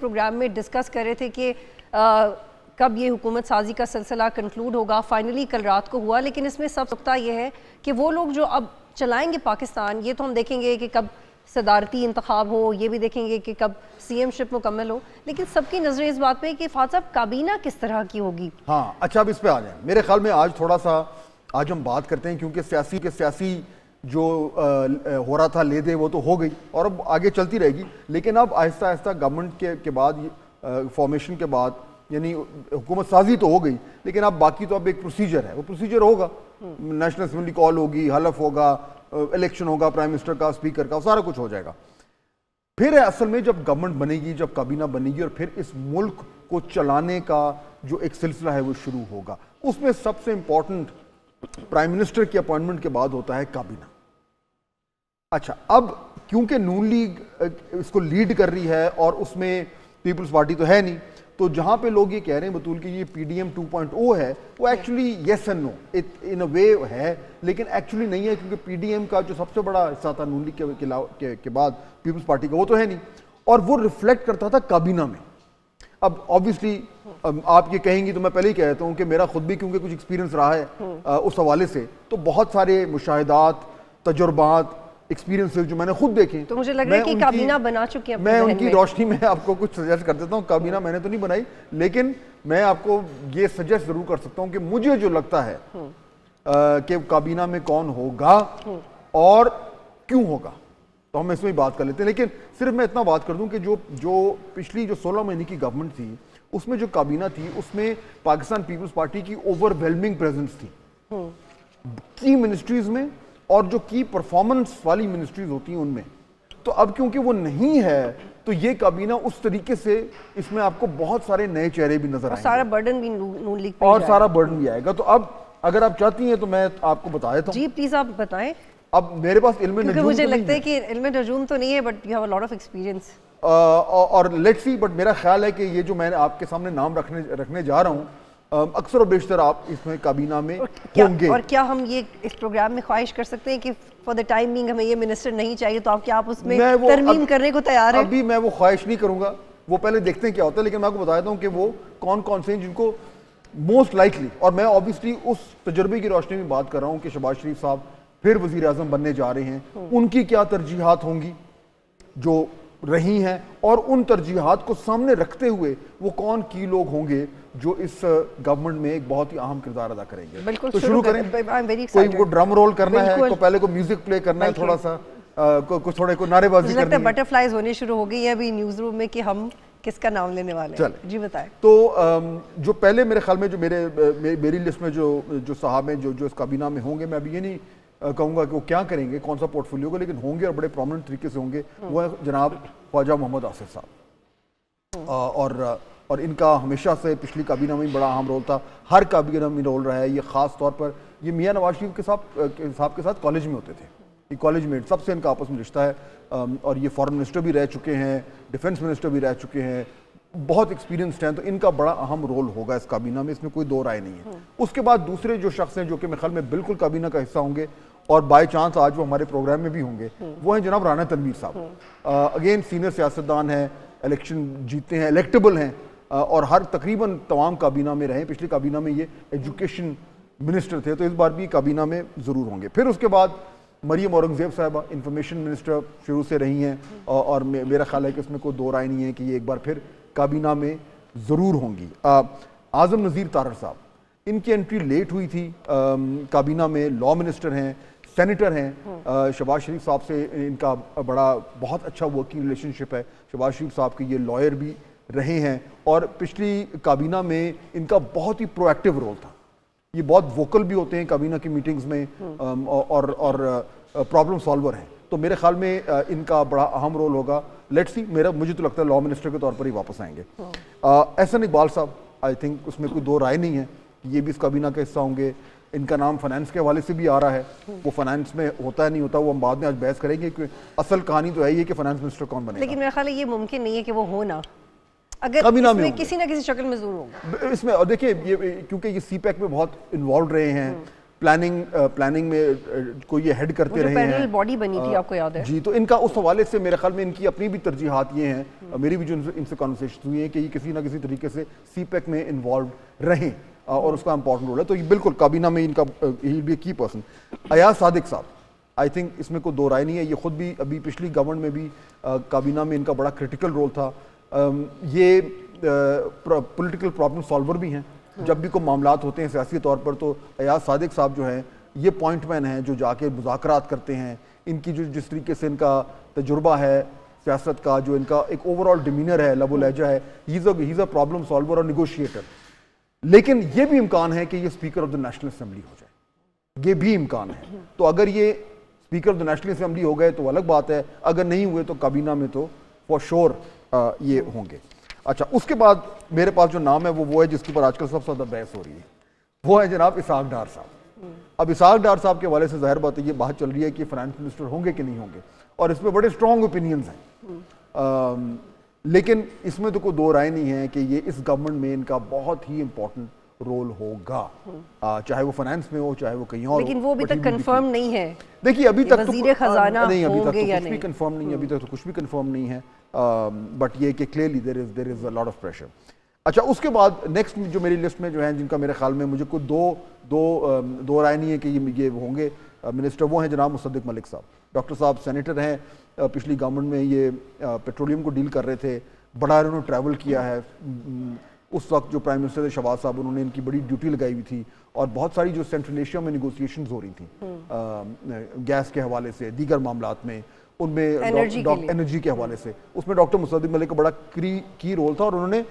Programme میں discuss کر رہے تھے کہ کب یہ حکومت سازی کا سلسلہ کنکلوڈ ہوگا. فائنلی کل رات کو ہوا, لیکن اس میں سب نقطہ یہ ہے کہ وہ لوگ جو اب چلائیں گے پاکستان, یہ تو ہم دیکھیں گے کہ کب صدارتی انتخاب ہو, یہ بھی دیکھیں گے کہ کب سی ایم شپ مکمل ہو, لیکن سب کی نظریں اس بات پہ کہ فاضل صاحب کابینہ کس طرح کی ہوگی. ہاں اچھا, اب اس پہ آ جائیں. میرے خیال میں آج تھوڑا سا ہم بات کرتے ہیں, کیونکہ سیاسی جو ہو رہا تھا لے دے وہ تو ہو گئی اور اب آگے چلتی رہے گی. لیکن اب آہستہ آہستہ گورنمنٹ کے بعد فارمیشن کے بعد یعنی حکومت سازی تو ہو گئی, لیکن اب باقی تو اب ایک پروسیجر ہے, وہ پروسیجر ہوگا. نیشنل اسمبلی کال ہوگی, حلف ہوگا, الیکشن ہوگا پرائم منسٹر کا, اسپیکر کا, سارا کچھ ہو جائے گا. پھر اصل میں جب گورنمنٹ بنے گی, جب کابینہ بنے گی, اور پھر اس ملک کو چلانے کا جو ایک سلسلہ ہے وہ شروع ہوگا. اس میں سب سے امپورٹنٹ پرائم منسٹر کی اپوائنٹمنٹ کے بعد ہوتا ہے کابینہ. اچھا, اب کیونکہ نون لیگ اس کو لیڈ کر رہی ہے اور اس میں پیپلز پارٹی تو ہے نہیں, تو جہاں پہ لوگ یہ کہہ رہے ہیں بطول کہ یہ پی ڈی ایم 2.0 ہے, وہ ایکچولی یس اینڈ نو ان اے وے ہے, لیکن ایکچولی نہیں ہے, کیونکہ پی ڈی ایم کا جو سب سے بڑا حصہ تھا نون لیگ کے بعد پیپلز پارٹی کا, وہ تو ہے نہیں, اور وہ ریفلیکٹ کرتا تھا کابینہ میں. اب آبویسلی آپ یہ کہیں گی تو میں پہلے ہی کہہ دیتا ہوں کہ میرا خود بھی کیونکہ کچھ ایکسپیرینس رہا ہے اس حوالے سے, تو بہت سارے مشاہدات, تجربات, ایکسپیرینسز جو میں نے خود دیکھیں, تو مجھے لگ رہا ہے کہ کابینہ بنا چکی ہیں. میں ان کی روشنی میں آپ کو کچھ سجیسٹ کر دیتا ہوں. کابینہ میں نے تو نہیں بنائی, لیکن میں آپ کو یہ سجیسٹ ضرور کر سکتا ہوں کہ مجھے جو لگتا ہے کہ کابینہ میں کون ہوگا اور کیوں ہوگا, تو ہم اس میں بات کر لیتے ہیں. لیکن صرف میں اتنا بات کر دوں کہ جو پچھلی جو 16 مہینے کی گورنمنٹ تھی, اس میں جو کابینہ تھی اس میں پاکستان پیپلز پارٹی کی اوور ویلمنگ پریزنس تھی کی منسٹریز میں, اور جو کی پرفارمنس والی منسٹریز ہوتی ہیں ان میں. تو اب کیونکہ وہ نہیں ہے, تو یہ کابینہ اس طریقے سے اس میں آپ کو بہت سارے نئے چہرے بھی نظر آئیں گے, سارا برڈن بھی نون لیگ پہ اور سارا برڈن بھی آئے گا. تو اب اگر آپ چاہتی ہیں تو میں آپ کو بتا دیتا ہوں. جی پلیز آپ بتائیں. اب میرے پاس علم نجوم مجھے لگتا ہے کہ علم نجوم تو نہیں ہے, but you have a lot of experience, اور لیٹس سی, بٹ میرا خیال ہے کہ یہ جو میں آپ کے سامنے نام رکھنے جا رہا ہوں, اکثر و بیشتر آپ اس میں کابینہ میں ہوں گے. اور کیا ہم یہ اس پروگرام میں خواہش کر سکتے ہیں کہ فار دا ٹائم بینگ ہمیں یہ منسٹر نہیں چاہیے, تو آپ اس میں ترمیم کرنے کو تیار ہیں؟ ابھی میں وہ خواہش نہیں کروں گا, وہ پہلے دیکھتے ہیں کیا ہوتا ہے. لیکن میں آپ کو بتاتا ہوں کہ وہ کون سے ہیں جن کو موسٹ لائکلی, اور میں آبویسلی اس تجربے کی روشنی میں بات کر رہا ہوں کہ شہباز شریف صاحب پھر وزیر اعظم بننے جا رہے ہیں, ان کی کیا ترجیحات ہوں گی جو رہی ہیں, اور ان ترجیحات کو سامنے رکھتے ہوئے وہ کون کی لوگ ہوں گے جو اس گورنمنٹ میں ایک بہت ہی اہم کردار ادا کریں گے. بالکل شروع کریں. کوئی کو ڈرم رول کرنا ہے, کو پہلے کو میوزک پلے کرنا ہے, تھوڑا سا کچھ تھوڑے کو نعرے بازی کرنی ہے. بٹر فلائز ہونے شروع ہو گئی ہیں ابھی نیوز روم میں کہ ہم کس کا نام لینے والے ہیں. جی بتائیں. تو جو پہلے میرے خیال میں جو میری لسٹ میں جو صاحب ہیں جو اس کابینہ میں ہوں گے, میں ابھی یہ نہیں کہوں گا کہ وہ کیا کریں گے, کون سا پورٹ فولیو کو, لیکن ہوں گے اور بڑے پرومننٹ طریقے سے ہوں گے. وہ ہے جناب خواجہ محمد آصف صاحب, اور ان کا ہمیشہ سے پچھلی کابینہ میں بڑا اہم رول تھا, ہر کابینہ میں رول رہا ہے. یہ خاص طور پر یہ میاں نواز شریف کے صاحب کے ساتھ کالج میں ہوتے تھے, یہ کالج میٹ, سب سے ان کا آپس میں رشتہ ہے, اور یہ فارن منسٹر بھی رہ چکے ہیں, ڈیفنس منسٹر بھی رہ چکے ہیں, بہت ایکسپیرینسڈ ہیں. تو ان کا بڑا اہم رول ہوگا اس کابینہ میں, اس میں کوئی دو رائے نہیں ہے. اس کے بعد دوسرے جو شخص ہیں جو کہ میرے خیال میں بالکل کابینہ کا حصہ ہوں گے, اور بائی چانس آج وہ ہمارے پروگرام میں بھی ہوں گے, وہ ہیں جناب رانا تنویر صاحب. اگین سینئر سیاستدان ہیں, الیکشن جیتے ہیں, الیکٹیبل ہیں, اور ہر تقریباً تمام کابینہ میں رہے. پچھلی کابینہ میں یہ ایجوکیشن منسٹر تھے, تو اس بار بھی کابینہ میں ضرور ہوں گے. پھر اس کے بعد مریم اورنگزیب صاحبہ انفارمیشن منسٹر شروع سے رہی ہیں, اور میرا خیال ہے کہ اس میں کوئی دو رائے نہیں ہے کہ یہ ایک بار پھر کابینہ میں ضرور ہوں گی. اعظم نذیر طاہر صاحب, ان کی انٹری لیٹ ہوئی تھی کابینہ میں, لاء منسٹر ہیں, سینیٹر ہیں. شہباز شریف صاحب سے ان کا بہت اچھا ورکنگ ریلیشن شپ ہے. شہباز شریف صاحب کے یہ لائر بھی رہے ہیں, اور پچھلی کابینہ میں ان کا بہت ہی پرو ایکٹیو رول تھا. یہ بہت ووکل بھی ہوتے ہیں کابینہ کی میٹنگز میں, اور پرابلم سالور ہیں. تو میرے خیال میں ان کا بڑا اہم رول ہوگا. لیٹس سی, مجھے تو لگتا ہے لاء منسٹر کے طور پر ہی واپس آئیں گے. احسن اقبال صاحب, آئی تھنک اس میں کوئی دو رائے نہیں ہے, یہ بھی اس کابینہ کا حصہ ہوں گے. ان کا نام فائنانس کے حوالے سے بھی آ رہا ہے, وہ فائنانس میں ہوتا ہے نہیں ہوتا, وہ ہم بعد میں آج بحث کریں گے, کیونکہ اصل کہانی تو ہے یہ کہ فائنانس منسٹر کون بنے گا. لیکن میرا خیال ہے یہ ممکن نہیں ہے کہ وہ ہو نا, اگر اس میں کسی نہ کسی شکل میں ضرور ہوگا. اس میں دیکھیں, یہ کیونکہ یہ سی پیک میں بہت انوالو رہے ہیں, پلاننگ میں کو یہ ہیڈ کرتے رہے ہیں. پینل باڈی بنی تھی آپ کو یاد ہے جی, تو ان کا اس حوالے سے میرے خیال میں ان کی اپنی بھی ترجیحات یہ ہیں, میری بھی جو ان سے کانورسیشن ہوئی ہیں کہ یہ کسی نہ کسی طریقے سے سی پیک میں انوالوڈ رہیں اور اس کا امپورٹنٹ رول ہے. تو یہ بالکل کابینہ میں ان کا ہی بھی کی پرسن. ایاز صادق صاحب, آئی تھنک اس میں کوئی دو رائے نہیں ہے, یہ خود بھی ابھی پچھلی گورنمنٹ میں بھی کابینہ میں ان کا بڑا کرٹیکل رول تھا. یہ پولیٹیکل پرابلم سالور بھی ہیں. جب بھی کوئی معاملات ہوتے ہیں سیاسی طور پر تو ایاز صادق صاحب جو ہیں یہ پوائنٹ مین ہیں جو جا کے مذاکرات کرتے ہیں. ان کی جو جس طریقے سے ان کا تجربہ ہے سیاست کا, جو ان کا ایک اوور آل ڈیمینر ہے, لب و لہجہ ہے, he is a problem solver اور نیگوشیٹر. لیکن یہ بھی امکان ہے کہ یہ speaker of the national assembly ہو جائے, یہ بھی امکان ہے. تو اگر یہ speaker of the national assembly ہو گئے تو الگ بات ہے, اگر نہیں ہوئے تو کابینہ میں تو فور شور یہ ہوں گے. اچھا, اس کے بعد میرے پاس جو نام ہے وہ ہے جس کے اوپر آج کل سب سے زیادہ بحث ہو رہی ہے, وہ ہے جناب اسحاق ڈار صاحب. اب اسحاق ڈار صاحب کے حوالے سے ظاہر بات ہے یہ بات چل رہی ہے کہ فائنانس منسٹر ہوں گے کہ نہیں ہوں گے, اور اس پہ بڑے اسٹرانگ اوپینینز ہیں. لیکن اس میں تو کوئی دو رائے نہیں ہے کہ یہ اس گورنمنٹ میں ان کا بہت ہی امپورٹنٹ رول ہوگا, چاہے وہ فائنانس میں ہو چاہے وہ کہیں اور. لیکن وہ ابھی تک کنفرم نہیں ہے. دیکھیے ابھی تک وزیر خزانہ نہیں, ابھی تک ہوں گے تو یا کچھ بھی کنفرم نہیں ہے, ابھی تک تو کچھ بھی کنفرم نہیں ہے. بٹ یہ کہ clearly there is a lot of pressure. اچھا, اس کے بعد نیکسٹ جو میری لسٹ میں جو ہیں جن کا میرے خیال میں مجھے کوئی دو رائے نہیں ہے کہ یہ ہوں گے منسٹر, وہ ہیں جناب مصدق ملک صاحب. ڈاکٹر صاحب سینیٹر ہیں, پچھلی گورنمنٹ میں یہ پیٹرولیم کو ڈیل کر رہے تھے, بڑا انہوں نے ٹریول کیا ہے. اس وقت جو پرائم منسٹر تھے شہباز صاحب, انہوں نے ان کی بڑی ڈیوٹی لگائی ہوئی تھی, اور بہت ساری جو سینٹرل ایشیا میں نیگوسیشنز ہو رہی تھیں گیس کے حوالے سے, دیگر معاملات میں, ان میں انرجی کے حوالے سے, اس میں ڈاکٹر مصدق ملک کا بڑا کی رول تھا. اور انہوں نے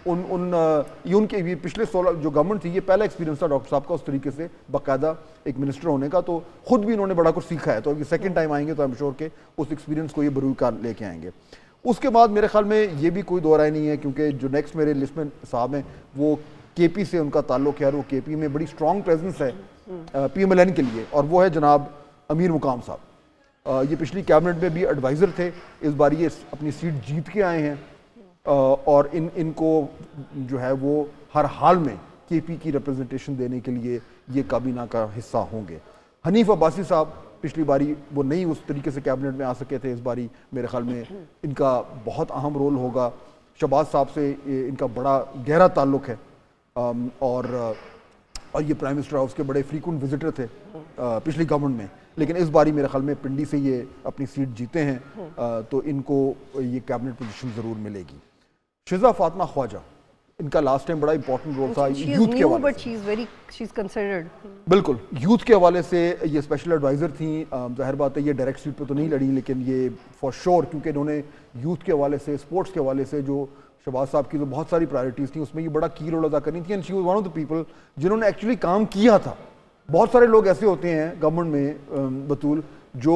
ان کے یہ پچھلے 16 جو گورنمنٹ تھی یہ پہلا ایکسپیرینس تھا ڈاکٹر صاحب کا اس طریقے سے باقاعدہ ایک منسٹر ہونے کا. تو خود بھی انہوں نے بڑا کچھ سیکھا ہے, تو یہ سیکنڈ ٹائم آئیں گے تو آئی ایم شیور کہ اس ایکسپیرینس کو یہ بروئی کار لے کے آئیں گے. اس کے بعد میرے خیال میں یہ بھی کوئی دو رائے نہیں ہے, کیونکہ جو نیکسٹ میرے لسٹ میں صاحب ہیں وہ کے پی سے ان کا تعلق ہے, اور وہ کے پی میں بڑی اسٹرانگ پریزنس ہے پی ایم ایل این کے لیے, اور وہ ہے جناب امیر مقام صاحب. یہ پچھلی کیبنٹ میں بھی ایڈوائزر تھے, اس بار یہ اپنی سیٹ جیت کے آئے ہیں, اور ان کو جو ہے وہ ہر حال میں کے پی کی ریپرزنٹیشن دینے کے لیے یہ کابینہ کا حصہ ہوں گے. حنیف عباسی صاحب پچھلی باری وہ نہیں اس طریقے سے کیبنٹ میں آ سکے تھے, اس باری میرے خیال میں ان کا بہت اہم رول ہوگا. شہباز صاحب سے ان کا بڑا گہرا تعلق ہے, اور یہ پرائم منسٹر ہاؤس کے بڑے فریکوینٹ وزٹر تھے پچھلی گورنمنٹ میں, لیکن اس باری میرے خیال میں پنڈی سے یہ اپنی سیٹ جیتے ہیں, تو ان کو یہ کیبنٹ پوزیشن ضرور ملے گی. شزا فاطمہ خواجہ, ان کا لاسٹ ٹائم بڑا امپورٹنٹ رول تھا یوتھ کے حوالے سے. بالکل, یوتھ کے حوالے سے یہ اسپیشل ایڈوائزر تھیں. ظاہر بات ہے یہ ڈائریکٹ سیٹ پہ تو نہیں لڑی, لیکن یہ فار شور کیونکہ انہوں نے یوتھ کے حوالے سے, اسپورٹس کے حوالے سے جو شہباز صاحب کی جو بہت ساری پرائرٹیز تھیں اس میں یہ بڑا کی رول ادا کرنی تھی. And she was one of the people جنہوں نے ایکچولی کام کیا تھا. بہت سارے لوگ ایسے ہوتے ہیں گورنمنٹ میں بطول جو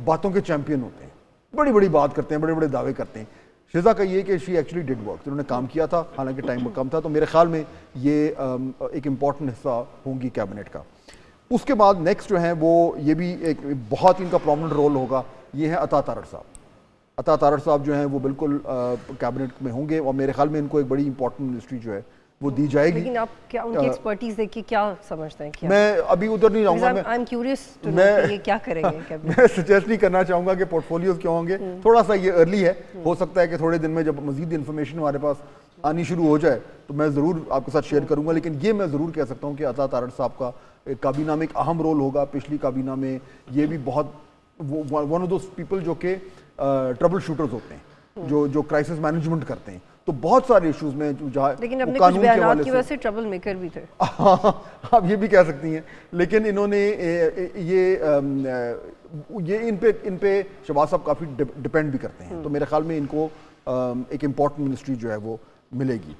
باتوں کے چیمپئن ہوتے ہیں, بڑی بڑی بات کرتے ہیں, بڑے بڑے دعوے کرتے ہیں. شزا کا یہ کہ شی ایکچولی ڈڈ ورک, انہوں نے کام کیا تھا, حالانکہ ٹائم کم تھا. تو میرے خیال میں یہ ایک امپورٹنٹ حصہ ہوں گی کیبنٹ کا. اس کے بعد نیکسٹ جو ہیں وہ یہ بھی ایک بہت ان کا پرومننٹ رول ہوگا, یہ ہے عطا تارڑ صاحب. عطا تارڑ صاحب جو ہیں وہ بالکل کیبنٹ میں ہوں گے, اور میرے خیال میں ان کو ایک بڑی امپورٹنٹ منسٹری جو ہے وہ دی جائے گی. لیکن آپ کیا ان کی ایکسپرٹیز دیکھ کے کیا سمجھتے ہیں؟ کیا میں ابھی ادھر نہیں جاؤں گا, میں یہ کیا کریں گے, میں سجیسٹ نہیں کرنا چاہوں گا کہ پورٹ فولیوز کیا ہوں گے. تھوڑا سا یہ ارلی ہے, ہو سکتا ہے کہ تھوڑے دن میں جب مزید انفارمیشن ہمارے پاس آنی شروع ہو جائے تو میں ضرور آپ کے ساتھ شیئر کروں گا. لیکن یہ میں ضرور کہہ سکتا ہوں کہ عطا تارڑ صاحب کا کابینہ میں ایک اہم رول ہوگا. پچھلی کابینہ میں یہ بھی بہت ون آف دوز پیپل جو کہ ٹربل شوٹرز ہوتے ہیں, جو کرائسس مینجمنٹ کرتے ہیں. تو بہت سارے ایشوز میں لیکن اپنے کچھ بیانات کی وجہ سے ٹربل میکر بھی تھے, آپ یہ بھی کہہ سکتی ہیں. لیکن انہوں نے یہ ان پہ شہباز صاحب کافی ڈپینڈ بھی کرتے ہیں. تو میرے خیال میں ان کو ایک امپورٹنٹ منسٹری جو ہے وہ ملے گی.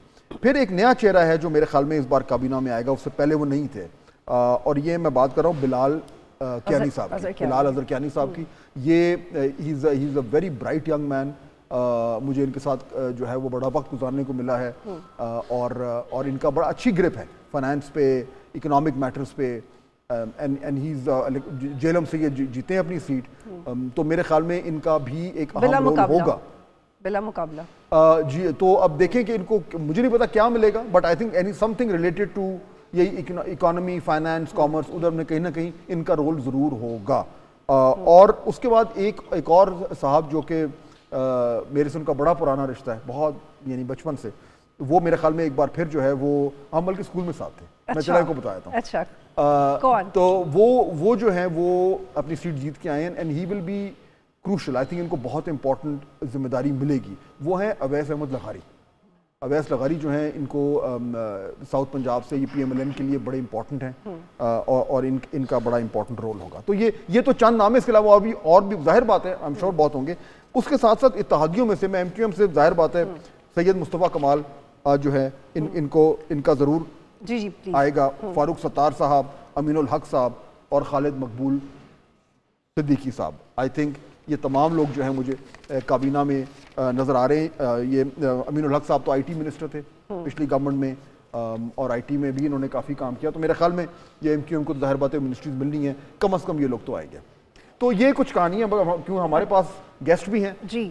پھر ایک نیا چہرہ ہے جو میرے خیال میں اس بار کابینہ میں آئے گا, اس سے پہلے وہ نہیں تھے, اور یہ میں بات کر رہا ہوں بلال کیانی صاحب کی, بلال اظہر کیانی صاحب کی. یہ he is a very bright young man. مجھے ان کے ساتھ جو ہے وہ بڑا وقت گزارنے کو ملا ہے, اور ان کا بڑا اچھی گرپ ہے فائنانس پہ, اکنامک میٹرز پہ. اینڈ ہی از جیلم سے یہ جیتے ہیں اپنی سیٹ. تو میرے خیال میں ان کا بھی ایک اہم رول ہوگا بلا مقابلہ. جی, تو اب دیکھیں کہ ان کو, مجھے نہیں پتا کیا ملے گا, but I think something related to یہی اکانومی فائنانس کامرس ادھر میں کہیں نہ کہیں ان کا رول ضرور ہوگا. اور اس کے بعد ایک اور صاحب جو کہ میرے سے ان کا بڑا پرانا رشتہ ہے, بہت یعنی بچپن سے, وہ میرے خیال میں ایک بار پھر جو ہے وہ ہم بلکہ اسکول میں ساتھ تھے, میں چلا کو بتایا تھا. اچھا کون؟ تو وہ جو ہیں وہ اپنی سیٹ جیت کے آئے ہیں and he will be crucial. I think ان کو بہت امپورٹنٹ ذمہ داری ملے گی. وہ ہیں اویس احمد لغاری. اویس لغاری جو ہیں ان کو ساؤتھ پنجاب سے یہ PMLN کے لیے بڑے امپورٹنٹ ہیں اور ان کا بڑا امپورٹنٹ رول ہوگا. تو یہ تو چند نام ہے, اس کے علاوہ اور بھی ظاہر بات ہے آئی ایم شیور بہت ہوں گے. اس کے ساتھ ساتھ اتحادیوں میں سے میں MQM سے ظاہر بات ہے سید مصطفیٰ کمال جو ہے ان کا ضرور جی آئے گا. فاروق ستار صاحب, امین الحق صاحب اور خالد مقبول صدیقی صاحب. آئی تھنک یہ تمام لوگ جو ہیں مجھے کابینہ میں نظر آ رہے ہیں. یہ امین الحق صاحب تو IT منسٹر تھے پچھلی گورنمنٹ میں اور IT میں بھی انہوں نے کافی کام کیا. تو میرے خیال میں یہ MQM کو ظاہر بات ہے منسٹریز ملنی ہیں, کم از کم یہ لوگ تو آئے گے. تو یہ کچھ کہانیاں, کیوں ہمارے پاس گیسٹ بھی ہیں. جی